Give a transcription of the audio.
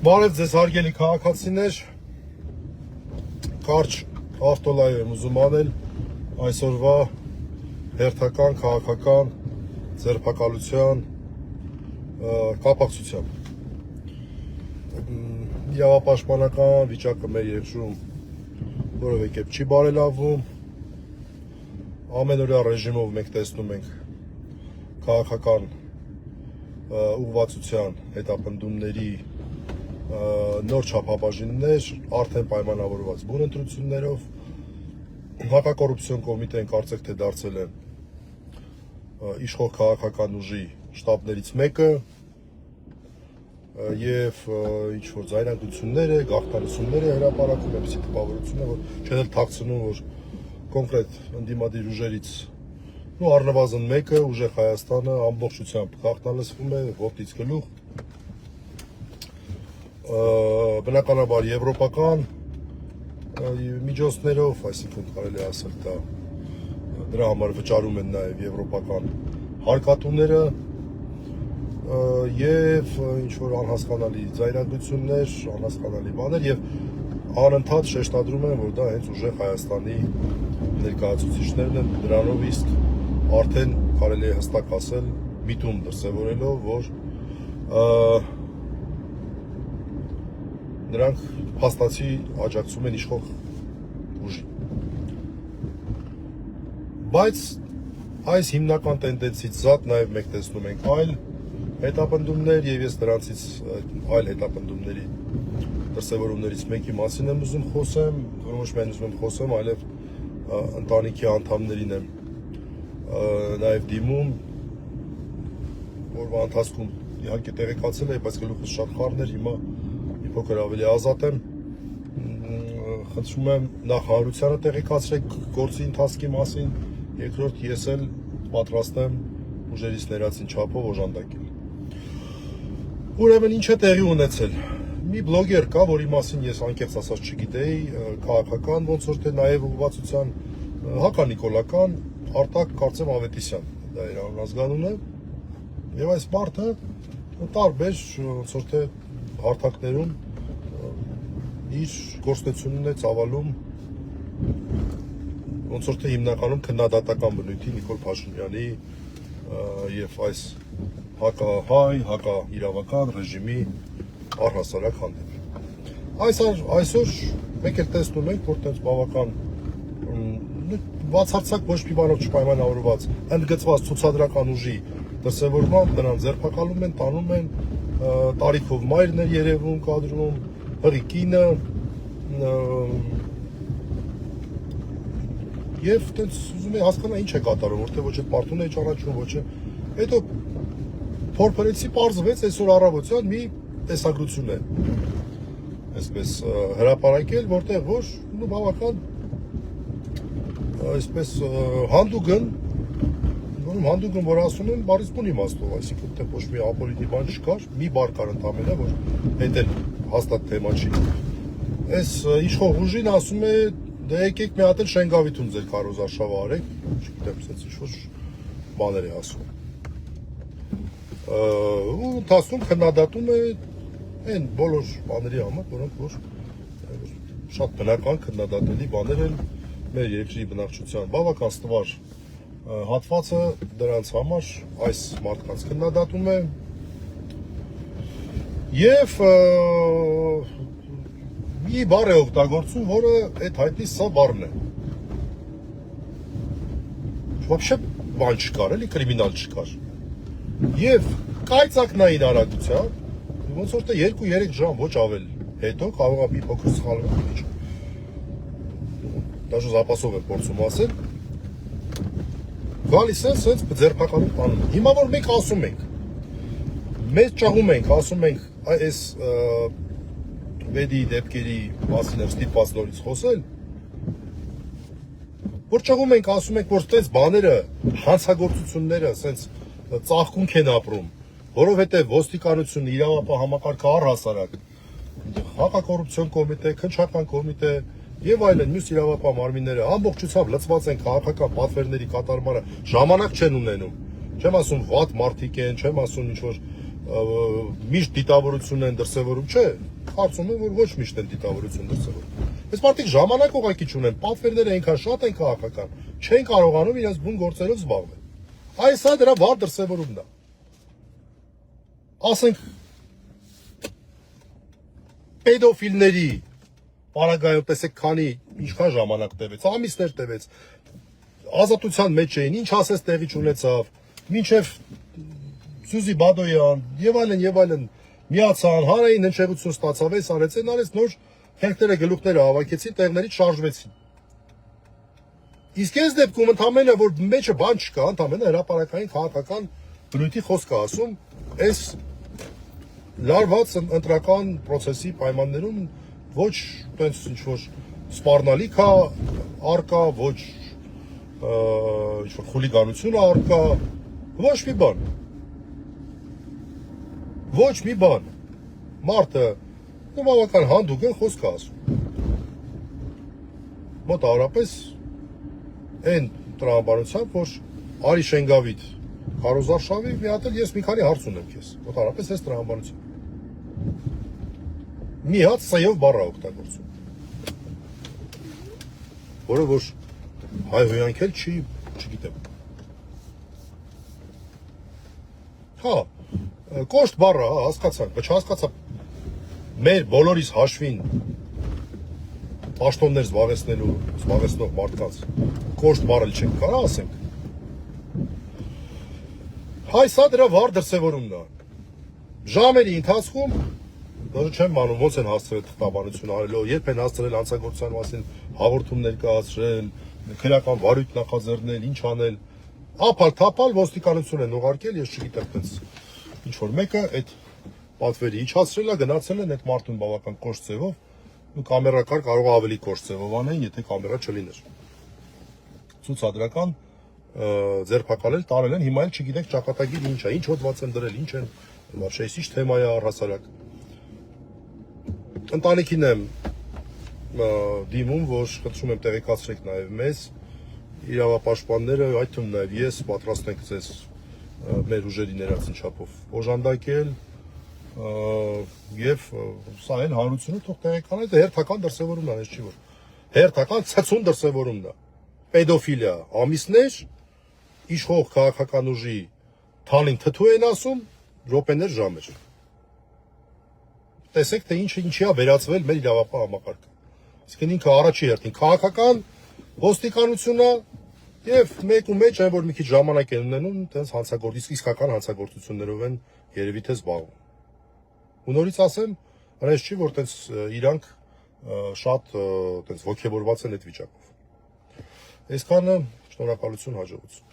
Բարև ձեզ հարգելի քաղաքացիներ, կարճ ավտոլայվ եմ ուզում անել այսօրվա հերթական քաղաքական ձերբակալության կապակցությամբ։ Իրավապաշտպանական վիճակը մեր երկրում որևէ կերպ չի բարելավում, ամենօրյա ռեժիմով մենք տեսնում ենք քաղաքական ուղղվածության հետապնդումների նոր չափաբաժիններ, արդեն պայմանավորված բուն ընտրություններով, հակակոռուպցիոն կոմիտեն կարծեք թե դարձել է իշխող քաղաքական ուժի շտաբներից մեկը եւ ինչ-որ ձայնագրություններ է, գաղտնալություններ է հրապարակում, այնպիսի տպավորություն է, որ չեն էլ թաքցնում, որ կոնկրետ ընդդիմադիր ուժերից առնվազն մեկը ուժեղ Հայաստանը ամբողջությամբ գաղտնալսվում է ոտից գլուխ, բնականաբար եվրոպական միջոցներով, այսինքն կարելի է ասել դա դրա համար վճարում են նաև եվրոպական հարկատուները եւ ինչ-որ անհասկանալի ձայնագրություններ, անհասկանալի բաներ եւ անընդհատ շեշտադրում են, որ դա հենց ուժեղ Հայաստանի ներկայացուցիչներն են, դրանով իսկ արդեն կարելի է հստակ ասել միտում դրսևորելով, որ նրանք փաստացի աջակցում են իշխող ուժին։ Բայց այս հիմնական տենդենսից զատ նաև մենք տեսնում ենք այլ հետապնդումներ եւ ես դրանցից այլ հետապնդումների դրսևորումներից մեկի մասին եմ ուզում խոսեմ, ոչ միայն ուզում եմ խոսեմ, այլև ընտանիքի անդամներին եմ նաև դիմում, որվա ընթացքում իհարկե տեղեկացել եմ, բայց գլուխս շատ խառն էր, հիմա փոքր ավելի ազատ եմ, խնդրում եմ նախ հանրությանը տեղեկացրեք գործի ընթացքի մասին, երկրորդ ես էլ պատրաստ եմ ուժերից ներածին չափով օժանդակել։ Ուրեմն ինչ է տեղի ունեցել։ Մի բլոգեր կա, որի մասին ես անկեղծ ասած չգիտեի, քաղաքական ոնց որ թե նաև ուղղվածության հականիկոլական Արտակ կարծեմ Ավետիսյան, դա իր անազգանունը, եւ այս մարդը տարբեր ոնց որ թե հարթակներում իր գործունեությունն է ծավալում ոնց որ թե հիմնականում քննադատական բնույթի Նիկոլ Փաշինյանի եւ այս հակահայ, հակաիրավական ռեժիմի առհասարակ հանդեպ։ Այսօր մենք էլ տեսնում ենք, որ տենց բավական բացարձակ ոչ մի բանով չպայմանավորված ընդգծված ցուցադրական ուժի դրսևորմամբ նրան ձերբակալում են, տանում են, տարիքով մայրն էր երևում կադրում, հղիկինը եւ տենց ուզում եմ հասկանալ ինչ է կատարում, որտեղ ոչ այդ մարդուն է ճանաչում, ոչ է։ Հետո փորփրեցի պարզվեց այսօր առավոտյան մի տեսագրություն է այսպես հրապարակել, որտեղ որ բավական այսպես հանդուգն, որ ասում են բարից բուն իմաստով, այսինքն թե ոչ մի ապոլիտի բան չկար, մի բառ կար ընդամենը, որ հետ էլ հաստատ թեմա չի։ Այս իշխող ուժին ասում է, դե եկեք մի հատ էլ Շենգավիթում ձեր քարոզարշավը արեք, չգիտեմ, ասած ինչ-որ բաներ է ասում։ Ու ընթացքում քննադատում է այն բոլոր բաների համար, որոնք որ շատ բնական քննադատելի բաներ են մեր երկրի բնակչության բավական ստվար հատվածը դրանց համար այս մարդկանց քննադատում է եւ մի բառ է օգտագործում, որը այդ հայտնի սա բառն է։ Вообще բան չկար, էլի կրիմինալ չկար։ Եվ կայծակնային արագությամբ, ոնց որ թե 2-3 ժամ ոչ ավել հետո կարող է մի փոքր սխալվել։ Դաժե զապասով է փորձում ասել։ Գալիս են սենց ձերբակալում տանում։ Հիմա որ մենք ասում ենք, մեծ ճաղում ենք, ասում ենք այս վեդի դեպքերի մասին եմ ստիպված նորից խոսել, որ ճաղում ենք, ասում ենք, որ այդպես բաները, հանցագործությունները սենց ծաղկունք են ապրում, որովհետև ոստիկանություն, իրավապահ համակարգը առհասարակ, հակակոռուպցիոն կոմիտե, քննչական կոմիտե եւ այլն մյուս իրավապահ մարմինները ամբողջությամբ լծված են քաղաքական պատվերների կատարմանը, ժամանակ չեն ունենում։ Չեմ ասում վատ մարդիկ են, չեմ ասում ինչ որ միշտ դիտավորություն են դրսևորում, չէ, կարծում եմ, որ ոչ միշտ են դիտավորություն դրսևորում։ Այս մարդիկ ժամանակ ուղղակի չունեն, պատվերները այնքան շատ են քաղաքական, չեն կարողանում իրենց բուն գործերով զբաղվել։ Այս է դրա վառ դրսևորումն է։ Ասենք պետոֆիլների պարագայում տեսեք քանի ինչքան ժամանակ տևեց, ամիսներ տևեց, ազատության մեջ էին, ինչ ասես տեղի չունեցավ, մինչև Սյուզի Բադոյան եւ այլն միացան, հանրային հնչեղություն ստացավ, այս արեց, այն արեց, նոր հերթները գլուխները հավաքեցին, տեղներից շարժվեցին։ Իսկ այս դեպքում ընդամենը որ մեջը բան չկա, ընդամենը հրապարակային քաղաքական բնույթի խոսք է ասում, այս լարված ընտրական process-ի պայմաններում ոչ տենց ինչ որ սպառնալիք է արկա, ոչ ինչ որ խուլիգանություն է արկա, ոչ մի բան։ Ոչ մի բան։ Մարդը բավական հանդուգն խոսք է ասում։ Մոտավորապես այն տրամաբանությամբ, որ Արի Շենգավիթ Կարոզարշավի մի հատ էլ ես մի քանի հարց ունեմ քեզ։ Մոտավորապես այս տրամաբանությամբ։ Մի հատ սեյով բառ օգտագործում։ Որը որ հայհոյանքել չի, չգիտեմ։ Հա, կոշտ բառը, հա, հասկացանք, բայց չհասկացա մեր բոլորիս հաշվին պաշտոններ զբաղեցնող մարդկանց կոշտ բառը չենք կարող ասենք։ Հայ սա դրա վառ դրսևորումն է։ Ժամերի ընթացքում Դժ չեմ անում, ոնց են հասցրել թղթաբանություն արելով, երբ են հասցրել հանցագործության մասին հաղորդումներ կայացրել, քրեական վարույթ նախաձեռնել, ինչ անել, ափալ-թափալ ոստիկանություն են ուղարկել, ես չգիտեմ, տենց ինչ որ մեկը այդ պատվերի իջացրել է, գնացել են այդ մարդուն բավական կոշտ ձևով, ու կամերակար կարող է ավելի կոշտ ձևով անեն, եթե կամերա չլիներ։ Ցուցադրական ձերբակալել տարել են, հիմա էլ չգիտենք ճակատագիրը ինչ է, ինչ հոդված են դրել, ինչ են, вообще ինչ թեմա է առհասարակ։ Ընտանիքին եմ դիմում, որ խնդրում եմ տեղեկացրեք նաև մեզ, իրավապաշտպանները, այդ թվում նաև ես պատրաստ ենք ձեզ մեր ուժերի ներածին չափով օժանդակել եւ սա էլ հանրությունը թող տեղեկանա, դա հերթական դրսևորումն է, ես չի որ հերթական ցցուն դրսևորումն է, պետոֆիլիա, ամիսներ, իշխող քաղաքական ուժի թալին թթու են ասում, րոպեներ, ժամեր։ Տեսեք, թե ինչի է վերածվել մեր իրավապահ համակարգը։ Իսկ ինքը առաջի հերթին քաղաքական ոստիկանությունը եւ մեկ ու մեջ այն որ մի քիչ ժամանակ են ունենում, տենց իսկական հանցագործություններով են երևի թե զբաղվում։ Ու նորից ասեմ, հենց չի որ տենց իրանք շատ տենց ոգևորված են այդ վիճակով։ Այսքանը շնորհակալություն, հաջողություն։